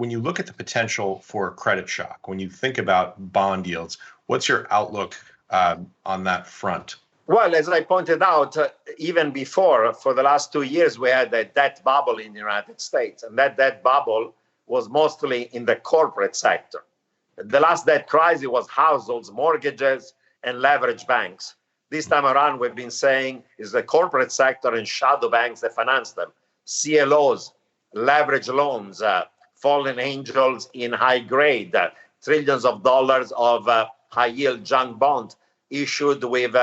when you look at the potential for a credit shock, when you think about bond yields, what's your outlook on that front? Well, as I pointed out, even before, for the last 2 years, we had a debt bubble in the United States, and that debt bubble was mostly in the corporate sector. The last debt crisis was households, mortgages, and leveraged banks. This time around, we've been saying is the corporate sector and shadow banks that finance them. CLOs, leverage loans, fallen angels in high grade, trillions of dollars of high yield junk bond issued with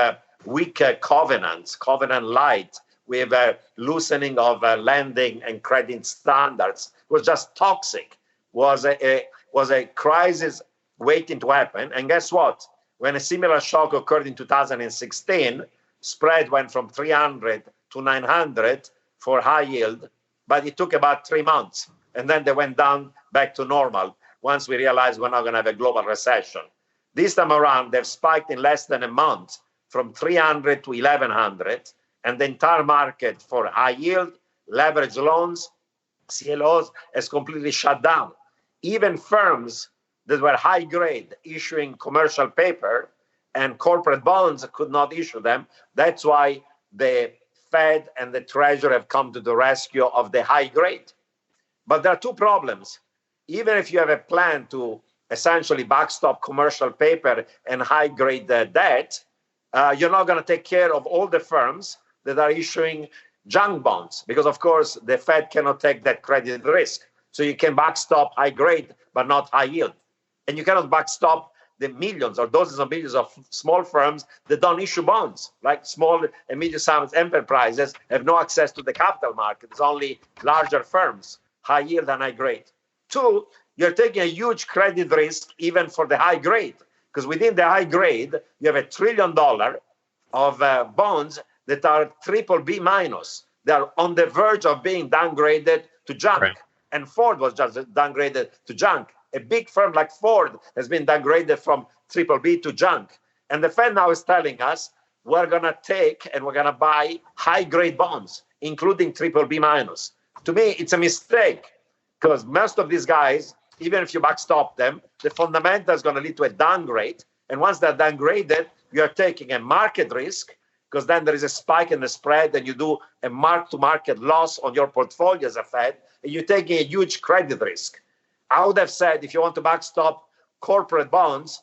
weak covenants, covenant light, with a loosening of lending and credit standards. It was just toxic. Was a crisis waiting to happen. And guess what? When a similar shock occurred in 2016, spread went from 300 to 900 for high yield, but it took about 3 months. And then they went down back to normal once we realized we're not going to have a global recession. This time around, they've spiked in less than a month from 300 to 1100, and the entire market for high yield, leverage loans, CLOs has completely shut down. Even firms that were high grade issuing commercial paper and corporate bonds could not issue them. That's why the Fed and the Treasury have come to the rescue of the high grade. But there are two problems. Even if you have a plan to essentially backstop commercial paper and high grade debt, you're not going to take care of all the firms that are issuing junk bonds, because of course the Fed cannot take that credit risk. So you can backstop high grade, but not high yield. And you cannot backstop the millions or dozens of millions of small firms that don't issue bonds, like small and medium-sized enterprises have no access to the capital market. It's only larger firms, high yield and high grade. Two, you're taking a huge credit risk even for the high grade, because within the high grade, you have $1 trillion of bonds that are BBB minus. They are on the verge of being downgraded to junk. Right. And Ford was just downgraded to junk. A big firm like Ford has been downgraded from BBB to junk. And the Fed now is telling us we're going to take and we're going to buy high-grade bonds, including BBB minus. To me, it's a mistake, because most of these guys, even if you backstop them, the fundamental is going to lead to a downgrade. And once they're downgraded, you're taking a market risk, because then there is a spike in the spread and you do a mark-to-market loss on your portfolio as a Fed, and you're taking a huge credit risk. I would have said, if you want to backstop corporate bonds,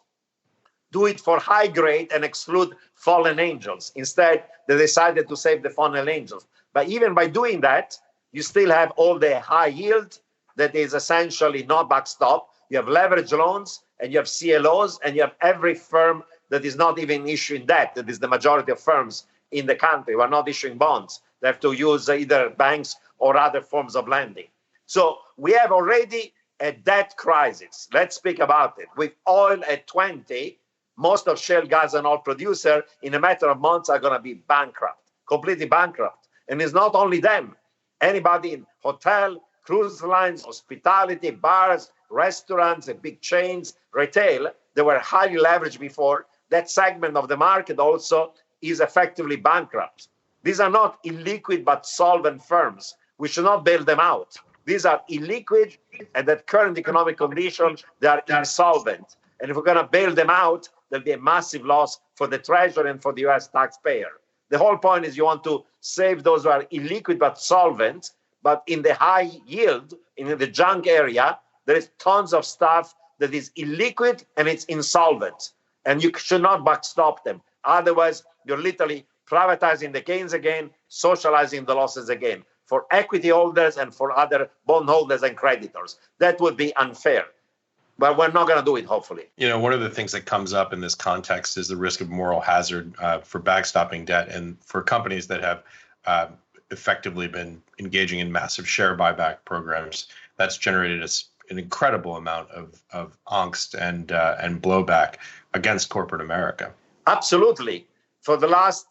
do it for high grade and exclude fallen angels. Instead, they decided to save the fallen angels. But even by doing that, you still have all the high yield that is essentially not backstop. You have leverage loans, and you have CLOs, and you have every firm that is not even issuing debt. That is the majority of firms in the country who are not issuing bonds. They have to use either banks or other forms of lending. So we have already a debt crisis. Let's speak about it. With oil at 20, most of shale gas and oil producers in a matter of months are going to be bankrupt, completely bankrupt. And it's not only them. Anybody in hotel, cruise lines, hospitality, bars, restaurants, big chains, retail, they were highly leveraged before. That segment of the market also is effectively bankrupt. These are not illiquid but solvent firms. We should not bail them out. These are illiquid, and at current economic conditions, they are insolvent. And if we're going to bail them out, there'll be a massive loss for the Treasury and for the US taxpayer. The whole point is you want to save those who are illiquid but solvent, but in the high yield, in the junk area, there is tons of stuff that is illiquid and it's insolvent. And you should not backstop them. Otherwise, you're literally privatizing the gains again, socializing the losses again, for equity holders and for other bondholders and creditors. That would be unfair. But we're not going to do it, hopefully. You know, one of the things that comes up in this context is the risk of moral hazard for backstopping debt. And for companies that have effectively been engaging in massive share buyback programs, that's generated an incredible amount of angst and blowback against corporate America. Absolutely. For the last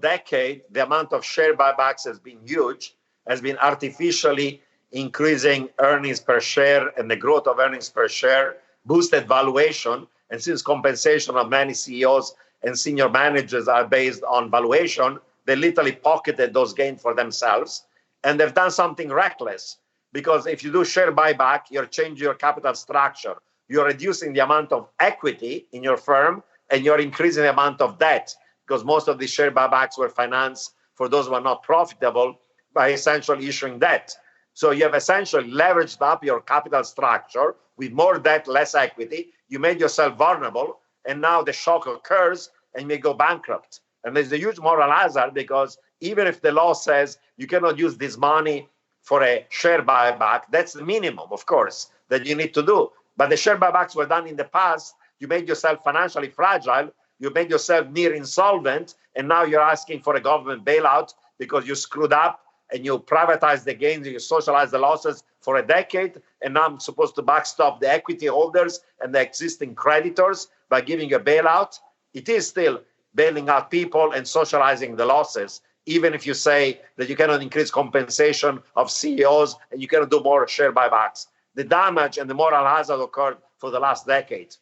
decade, the amount of share buybacks has been huge, has been artificially increasing earnings per share, and the growth of earnings per share boosted valuation. And since compensation of many CEOs and senior managers are based on valuation, they literally pocketed those gains for themselves. And they've done something reckless. because if you do share buyback, you're changing your capital structure. You're reducing the amount of equity in your firm, and you're increasing the amount of debt, because most of the share buybacks were financed for those who are not profitable by essentially issuing debt. So you have essentially leveraged up your capital structure with more debt, less equity. You made yourself vulnerable, and now the shock occurs and you may go bankrupt. And there's a huge moral hazard, because even if the law says you cannot use this money for a share buyback, that's the minimum, of course, that you need to do. But the share buybacks were done in the past. You made yourself financially fragile. You made yourself near insolvent. And now you're asking for a government bailout because you screwed up and you privatized the gains, you socialized the losses for a decade. And now I'm supposed to backstop the equity holders and the existing creditors by giving a bailout. It is still bailing out people and socializing the losses, even if you say that you cannot increase compensation of CEOs and you cannot do more share buybacks. The damage and the moral hazard occurred for the last decade.